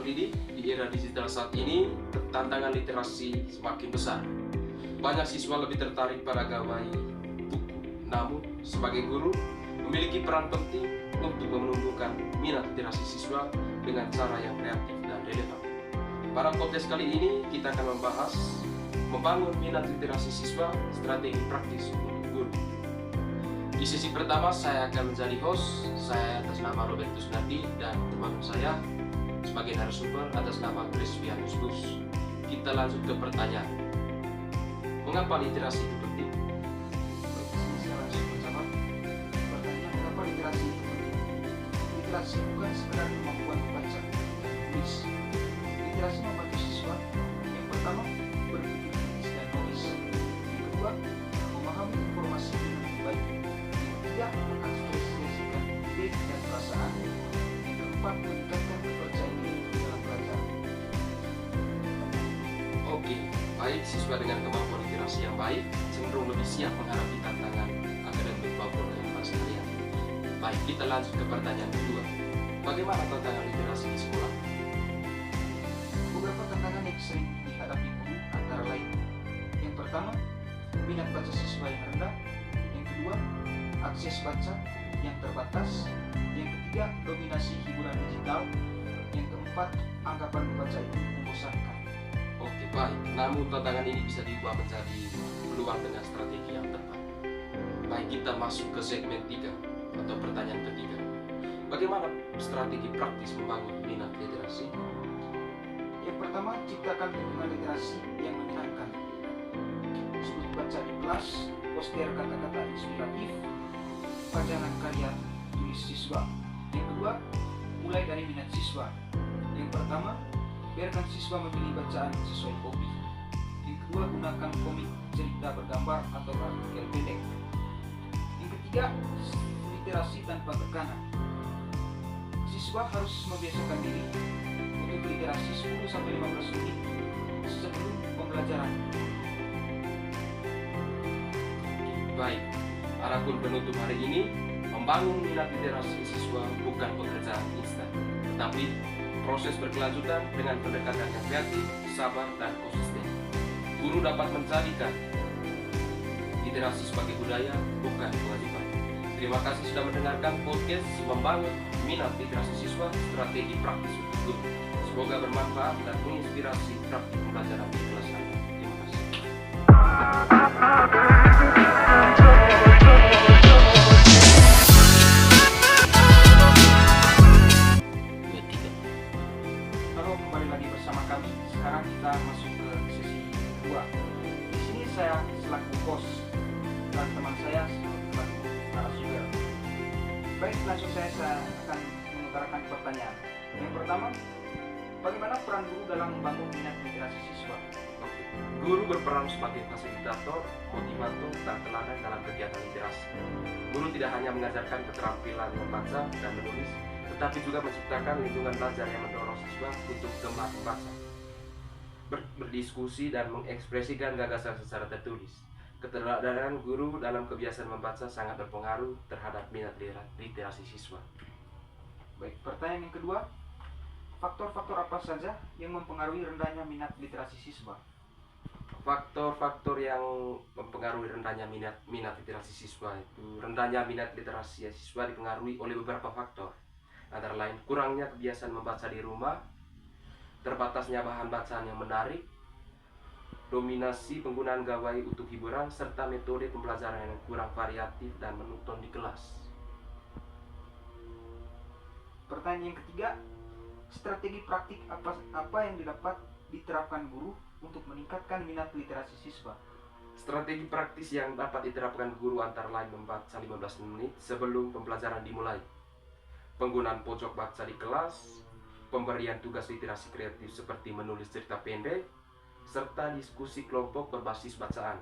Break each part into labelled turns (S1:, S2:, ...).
S1: pendidik, di era digital saat ini, tantangan literasi semakin besar. Banyak siswa lebih tertarik pada gawai buku, namun sebagai guru memiliki peran penting untuk menumbuhkan minat literasi siswa dengan cara yang kreatif dan relevan. Pada podcast kali ini kita akan membahas membangun minat literasi siswa, strategi praktis untuk guru. Di sesi pertama saya akan menjadi host, saya atas nama Robertus Nardi dan teman saya sebagai narasumber atas nama Crispianus Gus. Kita lanjut ke pertanyaan. Mengapa literasi itu penting?
S2: Saya langsung menjawab pertanyaan mengapa literasi itu penting. Literasi bukan sekedar kemampuan membaca, menulis. Literasi membantu siswa yang pertama berpikir kritis dan logis, yang kedua memahami informasi dengan lebih baik, yang ketiga mengekspresiasikan ide dan perasaan, yang keempat meningkatkan kepercayaan diri dalam belajar.
S1: Oke, baik, siswa dengan kemampuan literasi yang baik cenderung lebih siap menghadapi tantangan akademik maupun kehidupan seharian. Baik, kita lanjut ke pertanyaan kedua. Bagaimana tantangan literasi di sekolah?
S2: Beberapa tantangan yang sering dihadapi guru antara lain. Yang pertama, minat baca siswa yang rendah. Yang kedua, akses baca yang terbatas. Yang ketiga, dominasi hiburan digital. Yang keempat, anggapan membaca itu membosankan.
S1: Oke, baik. Namun tantangan ini bisa diubah menjadi peluang dengan strategi yang tepat. Baik, kita masuk ke segmen 3 atau pertanyaan ketiga. Bagaimana strategi praktis membangun minat literasi?
S2: Yang pertama, ciptakan lingkungan literasi yang menyenangkan. Sudut baca di kelas, poster kata-kata inspiratif, pajangan karya tulis siswa. Yang kedua, mulai dari minat siswa. Yang pertama, biarkan siswa memilih bacaan sesuai hobi. Yang kedua, gunakan komik, cerita bergambar atau artikel pendek. Yang ketiga, literasi tanpa tekanan. Siswa harus membiasakan diri untuk literasi 10-15 menit sebelum pembelajaran.
S1: Baik, adapun penutup hari ini, membangun minat literasi siswa bukan pekerjaan instan, tetapi proses berkelanjutan dengan pendekatan yang kreatif, sabar, dan konsisten. Guru dapat menjadikan literasi sebagai budaya, bukan kewajiban. Terima kasih sudah mendengarkan podcast Membangun Minat Literasi Siswa, Strategi Praktis untuk Guru. Semoga bermanfaat dan menginspirasi praktik pembelajaran di kelas Anda. Terima kasih.
S2: Halo, kembali lagi bersama kami. Sekarang kita masuk ke sesi kedua. Di sini saya selaku host dan teman saya selaku narasumber. Baik, langsung saya akan mengutarakan pertanyaan. Yang pertama, bagaimana peran guru dalam membangun minat literasi siswa?
S1: Oke. Guru berperan sebagai fasilitator, motivator, dan teladan dalam kegiatan literasi. Guru tidak hanya mengajarkan keterampilan membaca dan menulis, tetapi juga menciptakan lingkungan belajar yang mendorong siswa untuk gemar membaca, berdiskusi dan mengekspresikan gagasan secara tertulis. Keteladanan guru dalam kebiasaan membaca sangat berpengaruh terhadap minat literasi siswa.
S2: Baik, pertanyaan yang kedua, faktor-faktor apa saja yang mempengaruhi rendahnya minat literasi siswa?
S1: Faktor-faktor yang mempengaruhi rendahnya minat literasi siswa itu, rendahnya minat literasi siswa dipengaruhi oleh beberapa faktor, antara lain kurangnya kebiasaan membaca di rumah, terbatasnya bahan bacaan yang menarik, dominasi penggunaan gawai untuk hiburan, serta metode pembelajaran yang kurang variatif dan monoton di kelas.
S2: Pertanyaan yang ketiga, strategi praktik apa yang dapat diterapkan guru untuk meningkatkan minat literasi siswa?
S1: Strategi praktis yang dapat diterapkan guru antara lain membaca 15 menit sebelum pembelajaran dimulai, penggunaan pojok baca di kelas, pemberian tugas literasi kreatif seperti menulis cerita pendek, serta diskusi kelompok berbasis bacaan.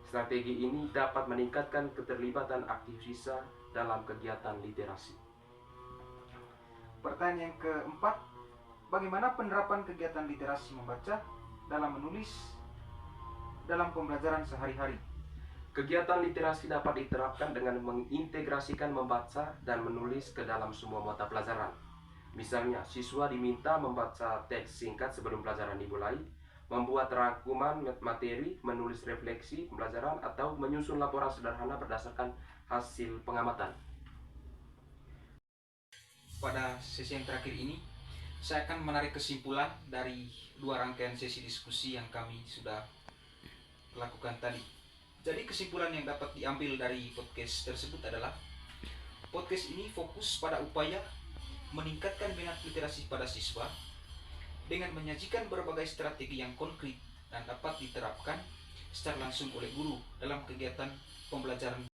S1: Strategi ini dapat meningkatkan keterlibatan aktif siswa dalam kegiatan literasi.
S2: Pertanyaan yang keempat, bagaimana penerapan kegiatan literasi membaca dalam menulis dalam pembelajaran sehari-hari?
S1: Kegiatan literasi dapat diterapkan dengan mengintegrasikan membaca dan menulis ke dalam semua mata pelajaran. Misalnya, siswa diminta membaca teks singkat sebelum pelajaran dimulai, membuat rangkuman materi, menulis refleksi pembelajaran, atau menyusun laporan sederhana berdasarkan hasil pengamatan.
S2: Pada sesi yang terakhir ini, saya akan menarik kesimpulan dari 2 rangkaian sesi diskusi yang kami sudah lakukan tadi. Jadi kesimpulan yang dapat diambil dari podcast tersebut adalah podcast ini fokus pada upaya meningkatkan minat literasi pada siswa dengan menyajikan berbagai strategi yang konkret dan dapat diterapkan secara langsung oleh guru dalam kegiatan pembelajaran